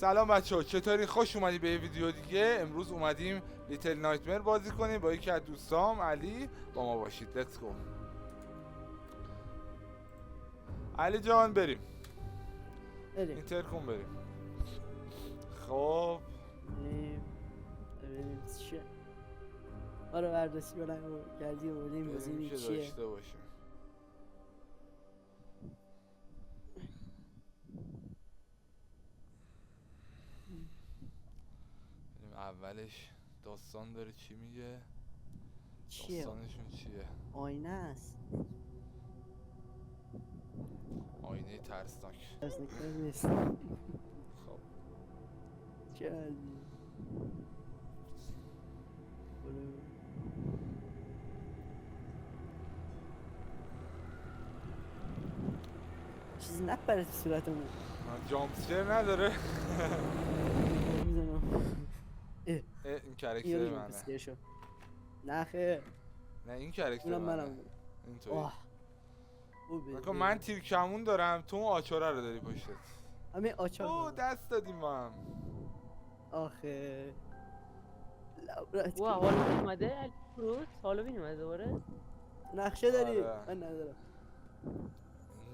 سلام بچه‌ها، چطوری؟ خوش اومدی به یه ویدیو دیگه. امروز اومدیم لیتل نایتمر بازی کنیم با یکی از دوستام علی. با ما باشید. لیتس گو. علی جان بریم. اینترکم بریم. خب ببینیم چیه. ما رو برداشتی برنگ رو کردی و بودیم بزنیم چیه داشته باشیم. اولش داستان داره. چی میگه؟ چیه؟ داستانشون چیه؟ آینه است. آینه ترسناک. ترسناک نیست. خب چه عزیزی چیزی نپره تو صورتمون. جامپسکر نداره. میزنم این کرکتر منه. نه خیر، نه این کرکتر منه. اینطوری. نکن من تیر کمون دارم، تو اون آچاره رو داری پشتت. همین آچار اوه دست دادیم با هم. آخه وا هالووین اومده. فروت هالووین اومده دوباره. نقشه داری؟ آره. من ندارم.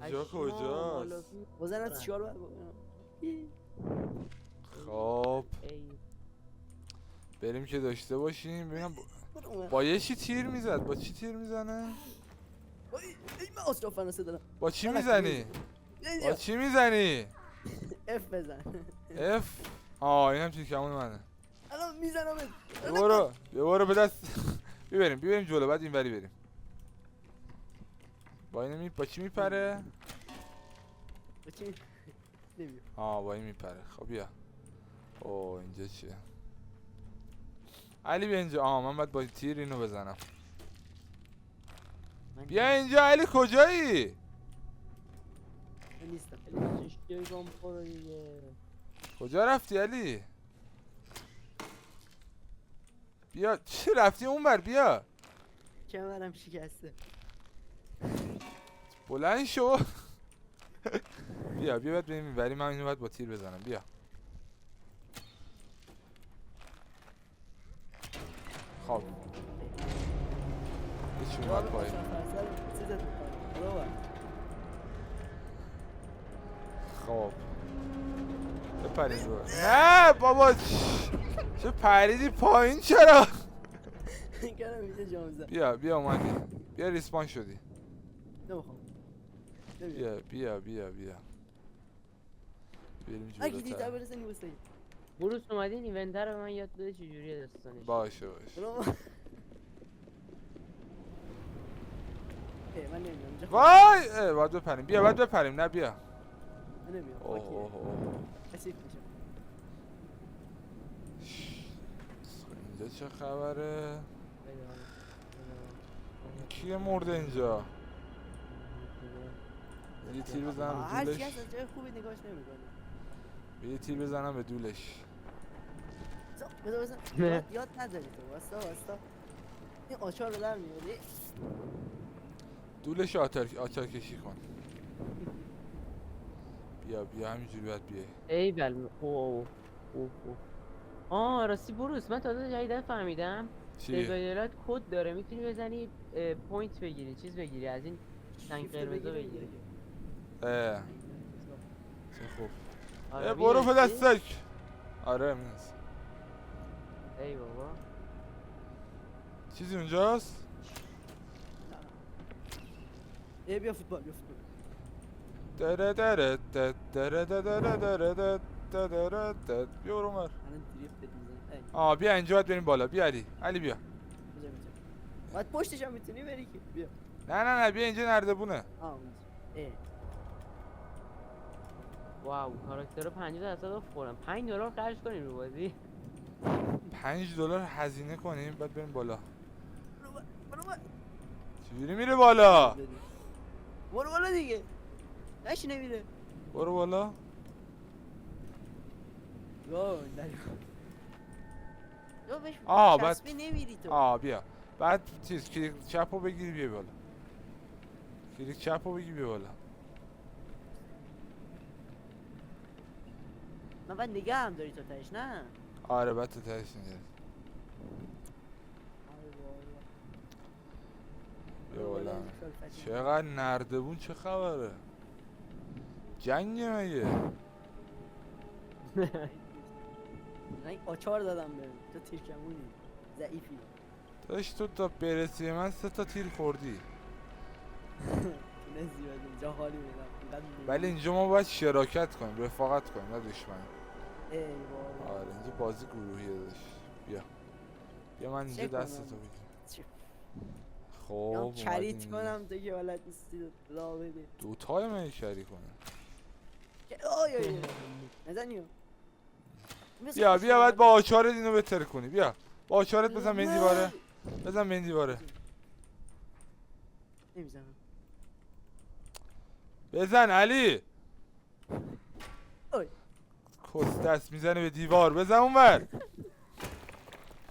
اینجا کجاست؟ بازن از چیار باید خب بریم که داشته باشیم. ببینم با یه چی تیر میزد. با چی تیر میزنه؟ من آسرا فرنسه دارم. با چی میزنی؟ با چی میزنی؟ اف بزن. اف؟ آه این هم تیر کمون منه. الان میزنم. برو به دست. بیبریم جلو، بعد این وری بریم. با این با چی میپره؟ با چی؟ نمیدونم. با این میپره. خب بیا. اوه اینجا چیه؟ علی بیا اینجا. من باید با تیر اینو بزنم. بیا اینجا علی. کجایی؟ من نیستم. کجا رفتی علی؟ بیا. چی رفتی اون بر؟ بیا کمرم شکسته. بلند شو. بیا باید بریم بری. من اینو باید با تیر بزنم. بیا. خب هیچ اومد پایین. خب بپریم رو. نه بابا چه پریدی پایین چرا؟ بیا اومدی. بیا ریسپان شدی. نمیخوام. بیا بریم جلوتر. بروس اومدین ایونتر رو من یاد بده چجوریه داستانش. باشه من نمیدونم. وای باید بپریم. باید بپریم. نه بیا. من نمیدونم. اوه کثیف میشم. اینجا چه خبره؟ کیه مرده اینجا؟ یه تیر بزنم به دولش. هرچی هست از جای خوبی نگاش نمیکنه. یه تیر بزنم به دولش. بزن یاد نذاری تو. واستا این آچار رو در میاری. دولش آچار کشی کن. بیا همینجوری باید بیای. ای بل اوه راستی بروس من تازه جدیدن فهمیدم دلالت کد داره. میتونی بزنی پوینت بگیری، چیز بگیری، از این تنگ قرمزا بگیری. چه خوب. برو به دستک. آره میز. ای بابا چیزی اونجاست؟ بیا فوتبال. بیا برو بیا اینجا باید بریم بالا. بیا علی بیا. باید پشتش هم میتونی بری که. بیا. نه بیا اینجا نردبونه. واو کاراکتر 50% آف خوردم. $5 خرج کنیم رو بازی. $5 هزینه کنیم بعد بریم بالا. چجوری میره بالا؟ برو بالا دیگه. نشی نمیره. برو بالا. بعد نمیری تو. بیا. بعد چیز کلیک چپو بگیری بیا بالا. کلیک چپو بگیری بیا بالا. من بعد نگه هم داری تو تاش نه؟ آره بعد تو تهش نگرد. بیا بالا. چقدر نردبون، چه خبره؟ جنگه مگه؟ من آچار دادم به تو تیرکمونی ضعیفی. داشت تو برسی به من 3 تا تیر خوردی. نه زیاد اینجا حالی میدم. ولی اینجا ما باید شراکت کنیم، رفاقت کنیم، نه دشمنی. ای بابا. آره اینجا بازی گروهیه داشت. بیا من اینجا چه دست کنم؟ تو بگیر. چه؟ خب یا چریت اومدیم. کنم تو که حالت نیستی لا بده. دوتای من شری کنه. آی نزنیو. بیا باید با آچارت اینو بتر کنی. بیا با آچارت بزن به این دیواره. بزن به این دیواره. نمیزنم. بزن علی. اوی. کس دست میزنه به دیوار. بزن اونور.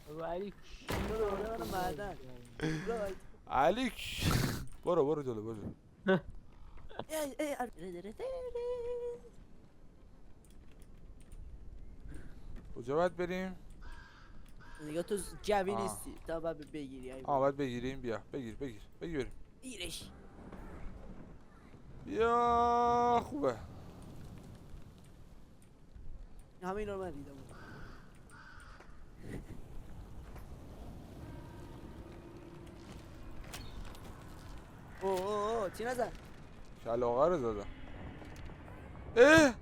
ولی برو معدن. علی برو جلو برو. کجا باید بریم؟ نگاه تو جوی آه. نیستی تا باید بگیری. باید بگیریم. بیا بگیر بریم. ایرش. بیا خوبه. همین رو من دیدم. اوه چی نزن؟ کلاغه رو زدم. اه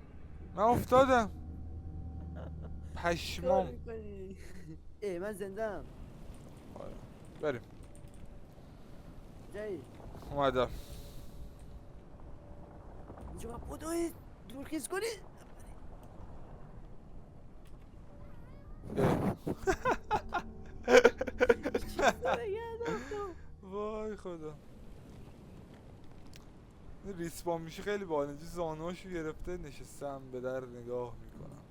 من افتادم. پشمام. ای من زندم. بریم. جایی اومدم. اینجا باید بودوی دورکیز کنی. وای خدا. ریسپان میشه خیلی باحال. اینجا زانوهاشو گرفته نشستم به در نگاه میکنم.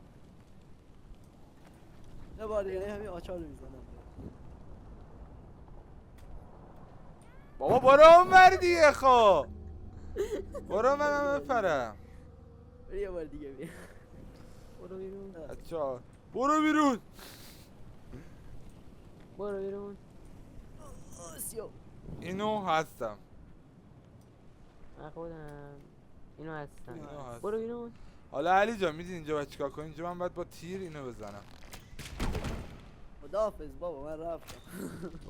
نه باره همین آچار رو میزنم. بابا برو اونور دیگه خب. برو من بپرم. برو یه بار دیگه بیا. برو بیرون. بچه‌ها برو بیرون. برو بیرون. سیو. اینو هستم. من خودم اینو هستم. اینو هست. برو بیرون. حالا علی جان میدونی اینجا باید چیکار کنی؟ اینجا من باید با تیر اینو بزنم. خداحافظ بابا من رفتم.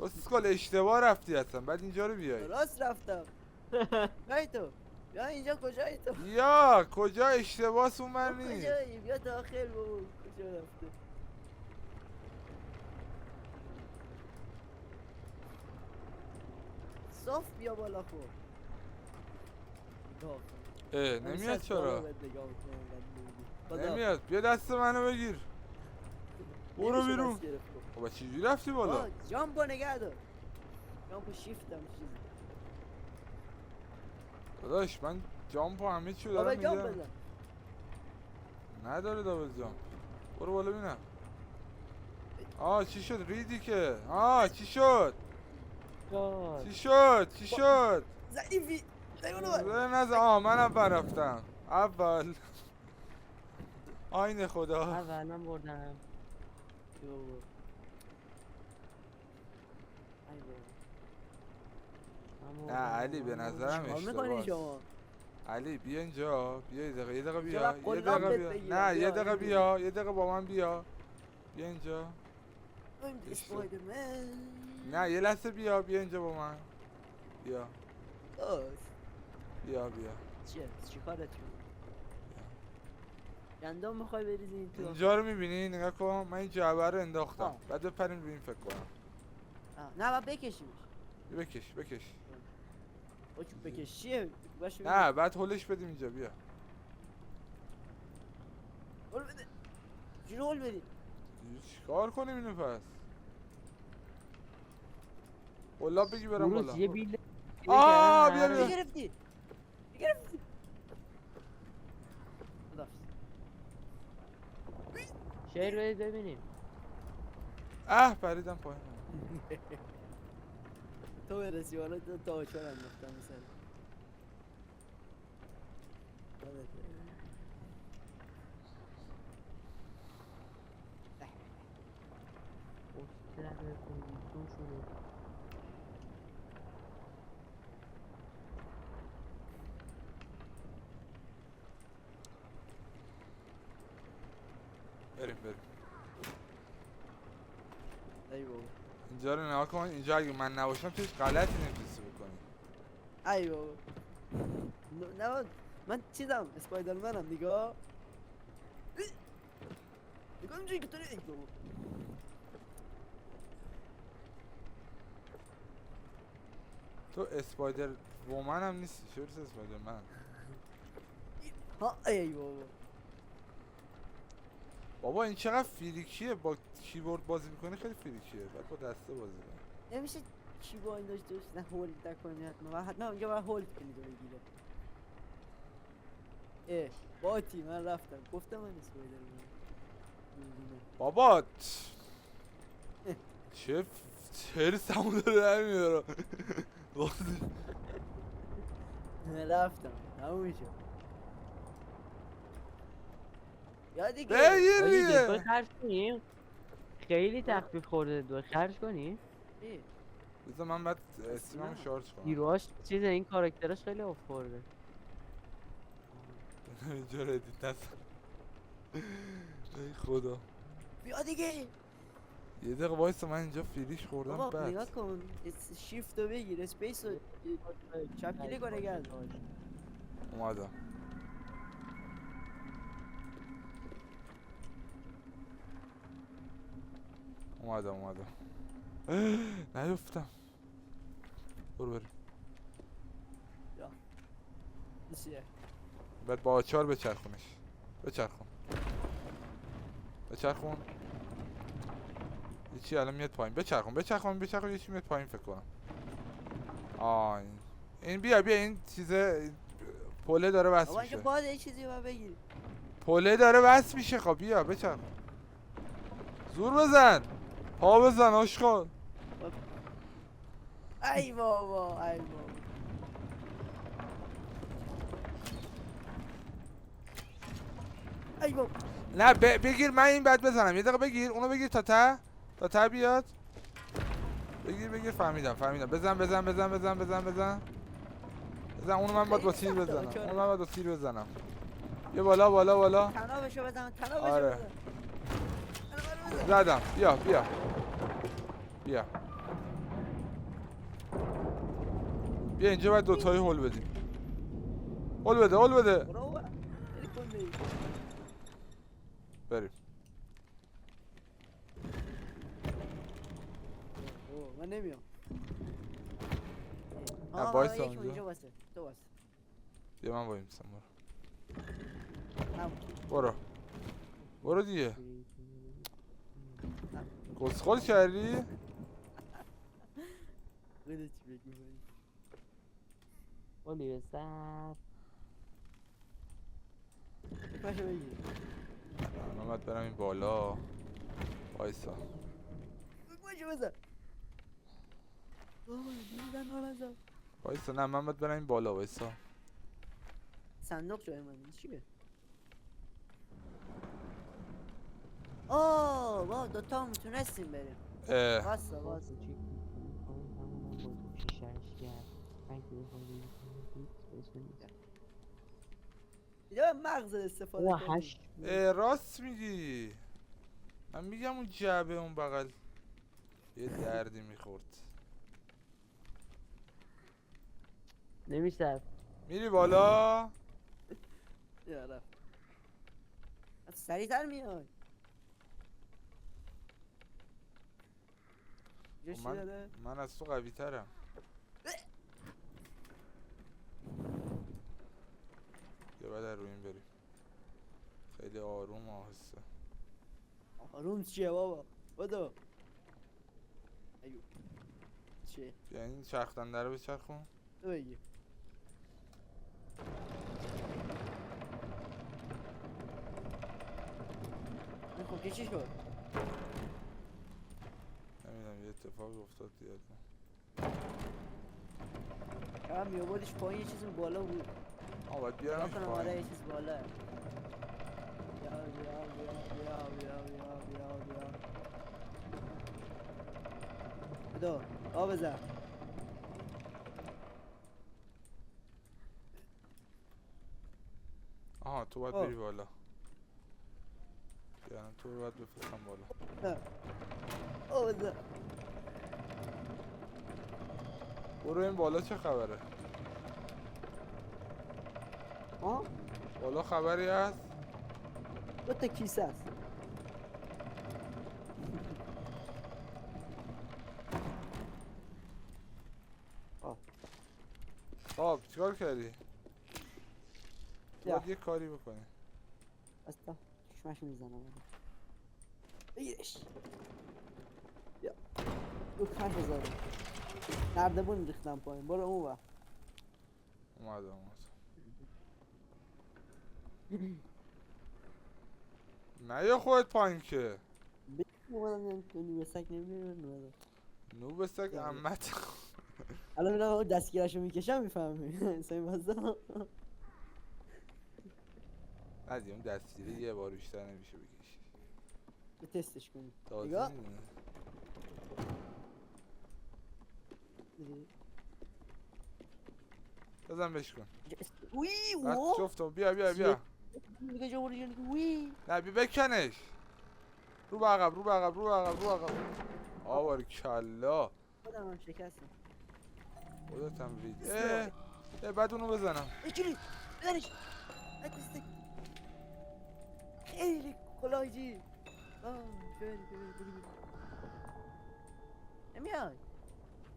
اسکال اشتباه رفتی اصلا. بعد اینجا رو بیای. راست رفتم. نه تو. بیا اینجا کجایی تو؟ یا کجا اشتباه اونور نیست. کجایی؟ بیا داخل بابا کجا رفته؟ صاف بیا بالا خب. نمیاد چرا؟ نمیاد. بیا دست منو بگیر. برو بیرون. بابا چجوری رفتی بالا؟ جامپو نگه دار. جامپو شیفتم چیزی. داداش من جامپو همه چی رو بابا دارم جامپ میگم. بزن. نداره دابل جامپ. برو بالا ببینم. چی شد ریدی که؟ چی شد؟ چی شد؟ ضعیفی. من اول رفتم. اول. آینه خدا. اول من بردم. نه علی به نظرم اشتباهه. علی بیا اینجا. بیا یه دقیقه بیا. نه یه دقیقه بیا. یه دقیقه با من بیا. بیا اینجا. نه یه لحظه بیا اینجا با من. بیا. چی کارت شد؟ گندم میخوای بریزی این تو؟ اینجا رو میبینی؟ نگاه کن من این جعبه رو انداختم. بعد بپریم رو این فکر کنم. نه بعد بکشیمش. بکش. بکش چیه؟ نه بعد هلش بدیم اینجا. بیا هل بده. چی رو هل بدی؟ چیکار کنیم اینو پس؟ قلاب بگی برم بالا. یه بیل. بیا گرفتی. شعر برید ببینیم. پریدم پایین. تو برسی والا تا آچار انداختم مثلا. بریم ای بابا اینجا رو نگاه کن. اینجا اگه من نباشم تو هیچ غلطی نمیتونستی بکنی. ای بابا نه من چیزم اسپایدرمنم نگاه اینجوری که تو ای بابا تو اسپایدر وومن هم نیستی، چرا اسپایدر من؟ ها ای بابا بابا این چقدر فریکیه، با کیبورد بازی میکنی خیلی فریکیه، بعد با دسته بازی کنی. نمیشه چی با این داشته باشه نه هولد نکنی حتما اونجا باید هولد کنی تو بگیره. باتی من رفتم گفتم من اسپایدرمنم. بابا چه ترسمو داره در میاره. رفتم تموم میشه یا دیگه آجی دفعه خرج کنیم خیلی تخفیف خورده دو خرج کنیم بذار من بعد استیممو شارژ کنم. نیروهاش چیز این کاراکترش خیلی اف خورده. اینجا ردیت نست. ای خدا بیا دیگه یه دقیقه وایسا من اینجا فریش خوردم. بابا بعد نگاه کن شیفت رو بگیر اسپیس رو چپ کلیک کنه گرد اومدم. نیفتم. برو بریم. بعد با آچار بچرخونش. بچرخون یه چی الان میاد پایین. بچرخون یه چی میاد پایین فکر کنم. این بیا این چیزه پله داره وصل میشه. بابا اینجا باید یه چیزی رو بگیری. پله داره وصل میشه. خب بیا بچرخون. زور بزن. پا بزن آشقان. ای بابا نه بگیر من این بعد بزنم. یه دقیقه بگیر اونو بگیر تا ته بیاد. بگیر فهمیدم. بزن اونو من باید با تیر بزنم. یه بالا تنابشو بزن آره زدم. بیا اینجا باید دوتایی هول بدیم. هول بده بریم. من نمیام. وایسا اینجا تو واسه بیا من وای میسم. برو دیگه. کسخل کردی؟ بده چی بگی اولی بسر پاشو بگیر. من باید برم این بالا. وایسا پاشو بزن. وایسا نه من باید برم این بالا. وایسا صندوق جای من چیه؟ ما دوتا هم میتونستیم بریم. واسه اینجا مغز استفاده کنیم. راست میگی. من میگم اون جعبه اون بغل یه دردی میخورد. نمیشه میری بالا؟ یا رفت سریعتر میای. من از تو قوی ترم. یه بعد روی این بریم. خیلی آروم آهسته. آروم چیه بابا؟ بدو ایو چیه؟ بیا این چرخ دنده رو بچرخون. تو بگی خب چی شد؟ نمیدونم یه اتفاقی افتاد دیگه. هم میابادش پایین یه چیزی بالا بود. باید بیارمش پایین. آره یه چیز بالا. بیا بدو آب بزن. آها تو باید بری بالا. یعنی تو باید بفرستم بالا. آب بزن. برو این بالا چه خبره؟ بالا خبری هست؟ 2 تا کیسه است. خب چیکار کردی؟ بیا. باید یه کاری بکنی. بستا چشمش میزنم. بگیرش. بیا. دو کش بزارم. نردبون ریختم پایین. برو اون ور. اومد. نه یا خودت پایین که. اومدم تو نوبه سک نمیره. نوبه سک عمت. الان میرم دستگیرشو میکشم میفهمی. سمی بازدا. از اون دستگیره یه بار بیشتر نمیشه بکشی. به تستش کنی. تازه میدونه. بزن بهش کن. وی بس جفتم بیا بیا بیا. دیگه جو وی. نه بی بکنش. رو به عقب رو به عقب رو به عقب رو به عقب. آوار کلا. خودم هم شکستم. خودتم رید. بعد اونو بزنم. اجوری بزنش. خیلی کلاهی. بریم. نمیای.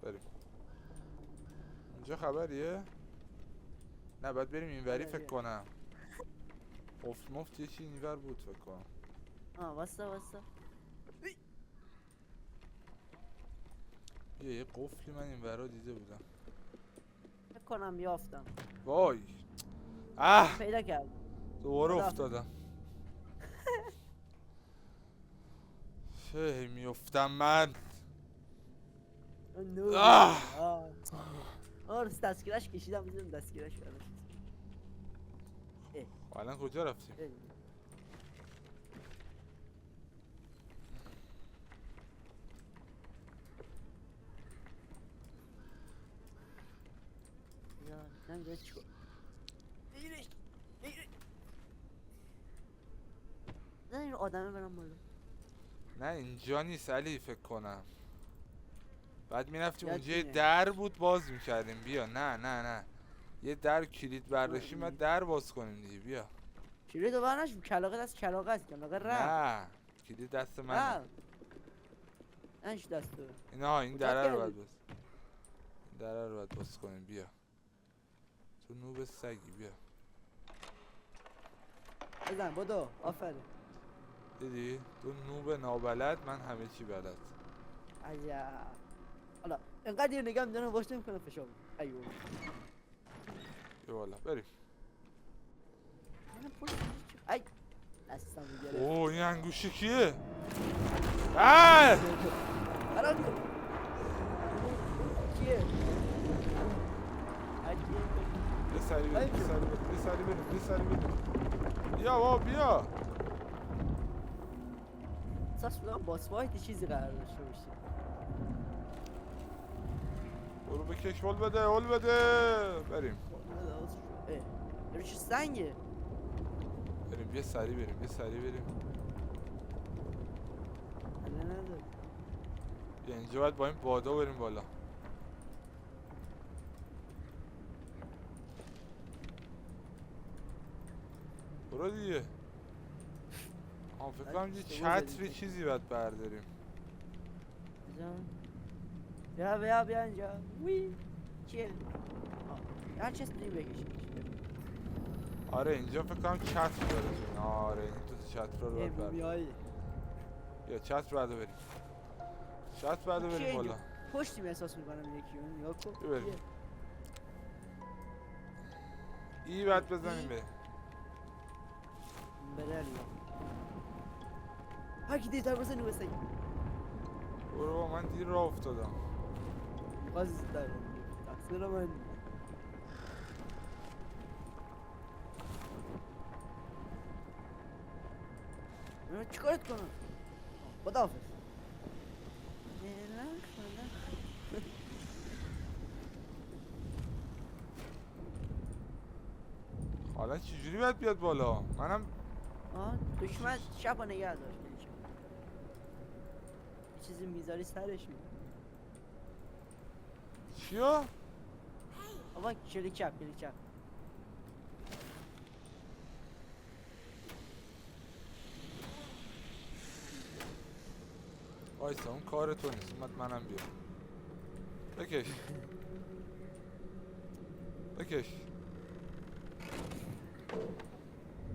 بریم. اینجا خبریه؟ نه باید بریم اینوری فکر کنم. مفت یه چی اینور بود فکر کنم. واسه یه قفلی من اینورا دیده بودم. فکر کنم یافتم. وای پیدا کردم. دوباره افتادم. چه میافتم من. دستگیرش کشیدم بزنم دستگیرش برداشت. الان کجا رفتیم؟ نمیدونم چیکار. نه این آدمه برم بالا. نه اینجا نیست علی فکر کنم. بعد میرفتیم اونجا یه در بود باز میکردیم. بیا نه یه در کلید برداشتی ما در باز کنیم دیگه. بیا کلید رو برنش کلاغه دست کلاغه است. کلاغه رفت. نه کلید دست منه. نش دست تو. این در رو باید باز. این در رو باید باز کنیم. بیا تو نوب سگی. بیا بزن بدو. آفرین. دیدی؟ تو نوب نابلد من همه چی بلد. عجب. حالا اینقدر یه نگاه میدونم باش نمیکنم فشار. ایوه بیا بالا بریم. ای دستم میگیره. اوه این انگوشه کیه؟ کیه؟ یه سری بریم. بیا بابا بیا. احساس میکنم باس فایت چیزی قرار داشته باشه. برو بکش هول بده. بریم. چه سنگه؟ بریم یه سری بریم. نداره. بیا اینجا باید با این بادا بریم بالا. برو دیگه. فکر کنم یه چتری چیزی باید برداریم. بیا اینجا. وی چیه؟ هر چیز دیگه بکشیم. آره اینجا فکر کنم چتر داره. آره این تو چتر رو باید برداریم. یا چتر بعد بریم بالا. پشتیم احساس میکنم یکی اون یا کو. بریم. ای بعد بزنیم به. برالیا. هاکی دیتا بزنی واسه. برو من دیر راه افتادم. باز دارم. تقصیر من. من چیکارت کنم؟ خداحافظ. حالا چجوری باید بیاد بالا؟ منم دشمن شب نگه داشت. یه چیزی میذاری سرش میاد. چیو؟ بابا کلیک چپ. وایسا اون کار تو نیست، اومد منم بیام. بکش.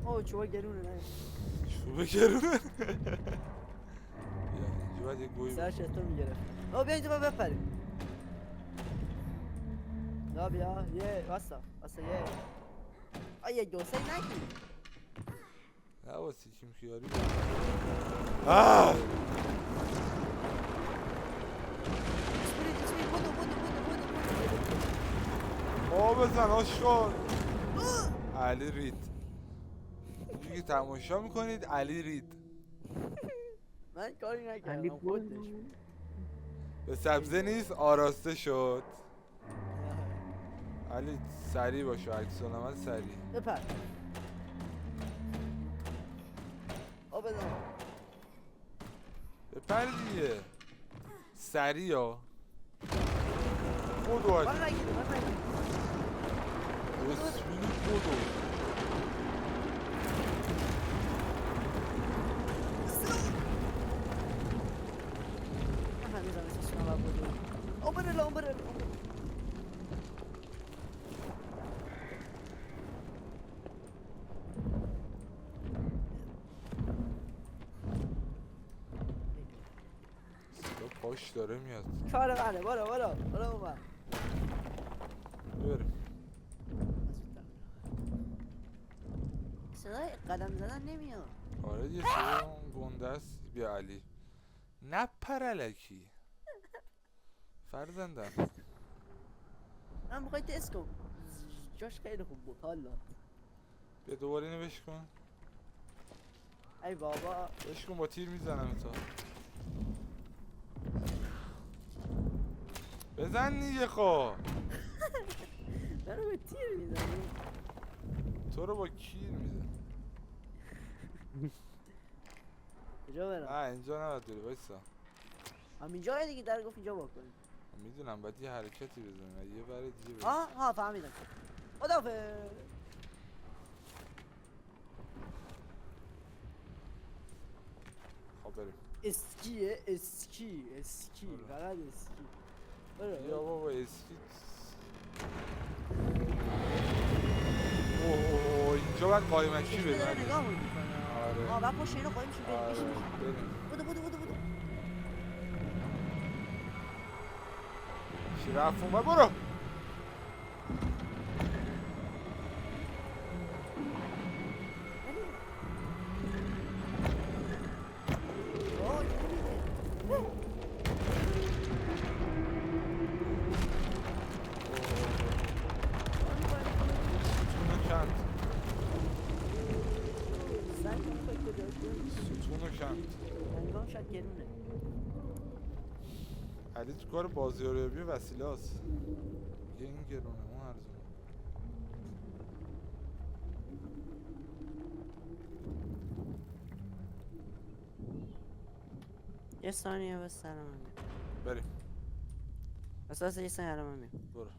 اوه چوبا گرونه نه. چوبه گرونه. بیا اینجا باید یه گوی سرش از تو میگرفت. بیا اینجا با بپریم. بیا یه واسه یه آیه دوسته نگی. نه واسه کیم خیاری آه بزن آشکار. علی رید. اینجوری که تماشا میکنید علی رید. من کاری علی نکردم خودش. به سبزه نیست آراسته شد. علی سریع باشه، عکس العمل سریع. بپر. بزن. بپر دیگه. سریع ها. خودو علی. من نگیرم. اسمینی خودو. برل. پاش داره میاد. کار منه. برو اومد. بریم. صدای قدم زدن نمیاد. آره یه سری گنده است. بیا علی. نپر الکی. فرزندم. من بخوای تست کن. جاش خیلی خوب بود حالا. بیا دوباره اینو بش کن. ای بابا. بش کن با تیر میزنم تا. بزن دیگه خب. منو به تیر میزنی. تو رو با کیر میزن. کجا برم؟ نه اینجا نباید بری وایسا. همینجا دیگه در گفت اینجا بکنیم. میدونم باید یه حرکتی بزنیم یه بره دیگه بریم. ها فهمیدم. خداحافظ. خب بریم. اسکی فقط اسکی. بیا بابا اسکی. اوه اینجا باید قایمکی بریم. نگاه میکنه. آره. بعد پشت اینو قایم شد. بریم. بودو. چی رفت اومد برو. علی تو کار بازیاریابی وسیله هست. یه این گرونه اون ارزونه. یه ثانیه بس سلام میاد. بریم. اساس یه ثانیه الان میاد. برو.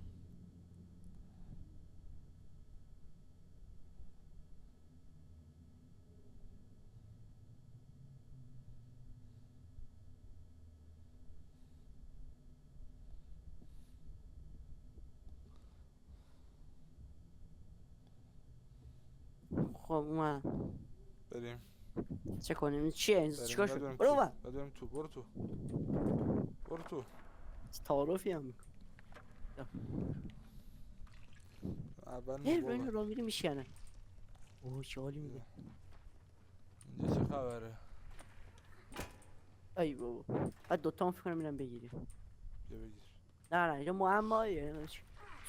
خب اومد. بریم. چه کنیم؟ چیه؟ چیکار شد؟ برو اومد. بریم تو. برو تو. تعارفی هم میکن. اول رو میری میشکنه. اوه چه حالی میده. اینجا چه خبره؟ ای بابا. بعد دوتا هم فکر کنم میرم بگیریم. بیا بگیر. نه اینجا معماییه.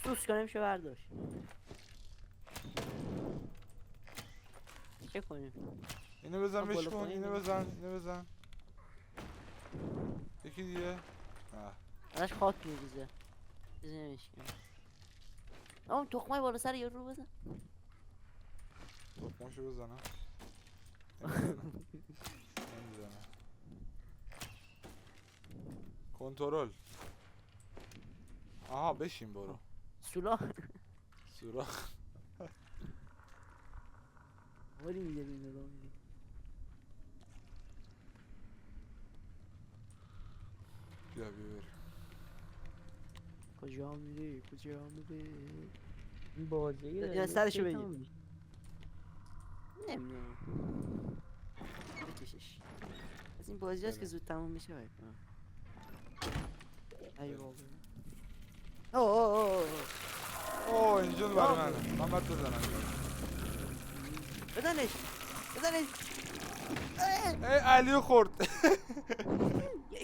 سوس کنیم شه برداشت. چه کنیم؟ اینو بزن بش کن. اینو بزن. یکی دیگه. ازش خاک میریزه. بزنش کنم. اون تخمه بالا سر یارو بزن. تخماشو بزنم نمیزنم. کنترل. آها بشین برو. سولاخ سوراخ. ولی میگه این نگاه میگه بیا بریم. کجا میری کجا میری این بازی یا سرشو بگیر. نمیدونم بکشش از این بازی هست که بله. زود تموم میشه باید کنم ای بابا اوه اوه اینجا برای منه. من باید بزنم. بدنش بدنش ای علیو خورد.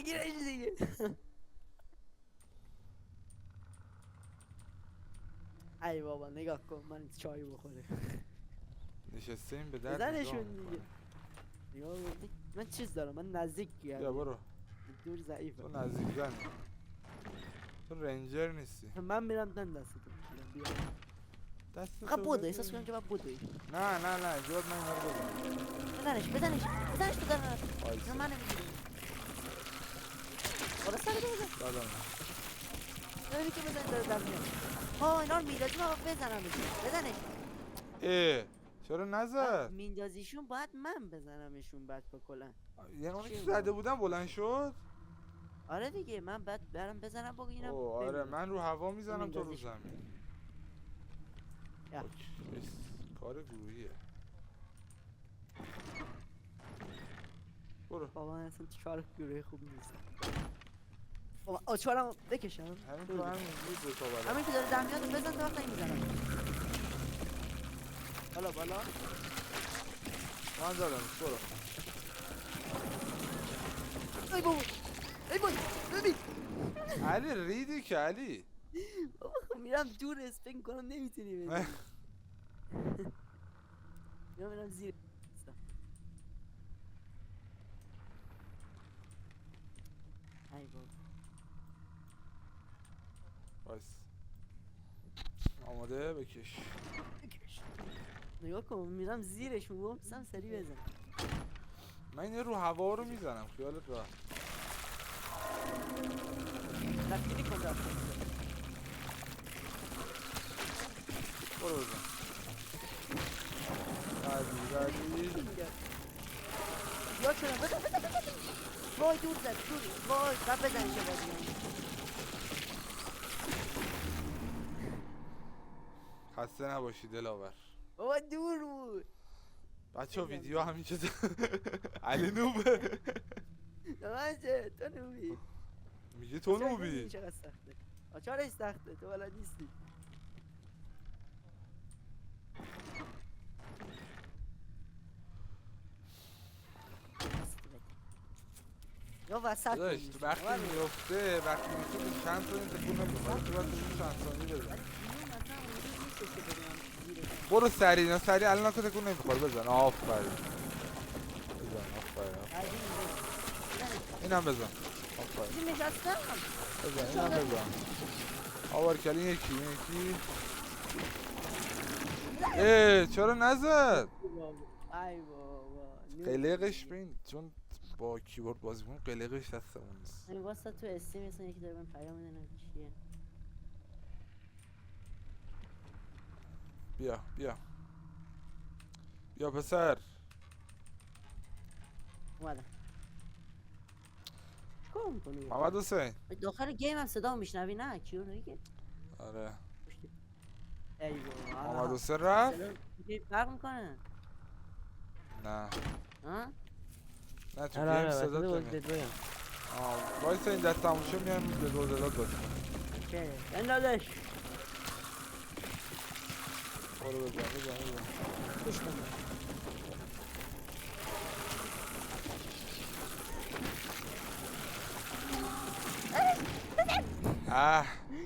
گیرش دیگه ای بابا نگاه کن من چای بخوره نشستیم به درد بزنشون نگاه دیگه. می‌کنه. نگاه کن. من چیز دارم من نزدیک بیا گردم برو. دور ضعیفه تو نزدیک زنی. تو رنجر نیستی. من میرم من دستتو میگیرم بیا دست فقط بوده احساس کنم که من بوده نه نه نه اینجا باید من اینا رو بزنم. بدنش بدنش بدنش تو دارم آیسا. من نمیگیرم بالا سر بزن دادم. داری که بزن داره در میاد ها اینا رو میدازی من بزنم بدنش اه چرا نزد؟ میندازیشون باید من بزنمشون بعد بکلن یعنی اونی که چی زده بابا؟ بودم بلند شد؟ آره دیگه من بعد برم بزنم با اینا اوه آره بمیرم. من رو هوا میزنم تو رو میندازیش. زمین. یا. اوکی. کار گروهیه. برو. بابا من اصلا چهار گروه خوب نیست بابا آچارم بکشم همین تو همین بود دو تا بلد. همین که داره در میاد بزن تا وقتا این میزنم بالا من زدم برو. ای بابا ای بابا ببین علی ریدی که علی. بابا خب میرم دور اسپین کنم نمیتونی ببین میرم زیر ای بابا بایس. آماده بکش. بکش. نگاه کن میرم زیرش میگم سم سری بزن من این رو هوا رو میزنم خیالت راحت. رفتی کن رفتی برو بزن. بعدی یا چرا بزن وای دور زد دور وای بعد بزنش یه بازی خسته نباشی دلاور. بابا دور بود بچه ویدیو همینجا علی نوبه. من چه تو نوبی میگه تو نوبی. چقدر سخته آچارش سخته تو بلد نیستی یا وسط داداش تو وقتی میفته به چند ثانیه تکون نمیخوره تو باید تو چند ثانیه بزن. برو سریع اینا سریع الان که تکون نمیخوره بزن. آفرین بزن آفرین. اینم بزن آفرین. نشستم بزن اینم بزن. آوار کلی یکی اه چرا نزد؟ ای بابا قلقش بین چون با کیبورد بازی کنم قلقش دستمون نیست. این واسه تو استیم مثلا یکی داره من پیام میده چیه بیا پسر. اومدم چیکار میکنی محمد حسین. داخل گیم هم صدا میشنوی نه کیو میگه آره ای بابا محمد حسین رفت؟ فرق میکنه نه ها نه تو آره گیم صدا آره نمیاد. وایسا این دست تموم شه میایم به دودلات بازی کنیم. اوکی بندازش برو بزن خوش کن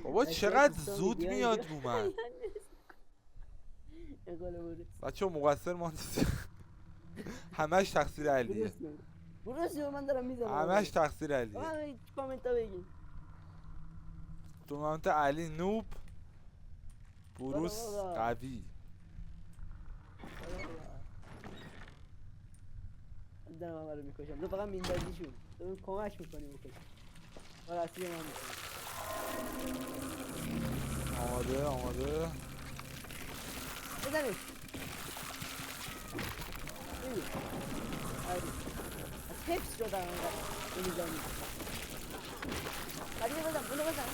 بابا چقدر زود میاد رو من. بچه مقصر ماند. همش تقصیر علیه. برو من دارم میزنم همش تقصیر علیه. همه کامنت ها بگین تورنمنت علی نوب بروس قوی. دارم همه رو میکشم تو فقط میندازیشون تو کمک میکنی بکشی برای اصلی من میکنی آماده بزنش ببین آره از حفظ شدم انقدر نمیزنی بعد اینو بزن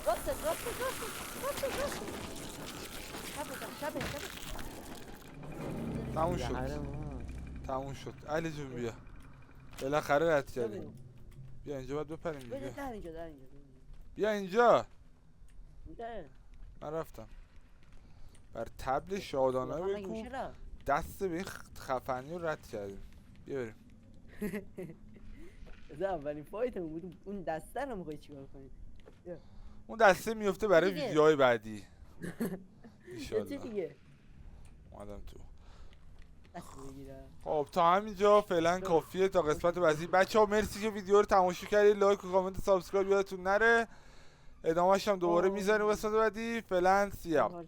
راست شبه تموم زهر شد ما. تموم شد علی جون بیا بالاخره رد کردیم بیا اینجا باید بپریم بده دیگه در اینجا بیا اینجا اینجا من رفتم بر تبل شادانه مگه بکو میشه رفت؟ دست به این خفنی رو رد کردیم بیا بریم از اولین فایتمون بود اون دسته رو میخوای چیکار کنی اون دسته میفته برای دیگه. ویدیوهای بعدی یه چی ایشالله دیگه اومدم تو دست بگیرم خب تا همینجا فعلا کافیه تا قسمت بعدی بچه‌ها مرسی که ویدیو رو تماشا کردید لایک و کامنت و سابسکرایب یادتون نره ادامه‌ش هم دوباره میذاریم قسمت بعدی فعلا سیام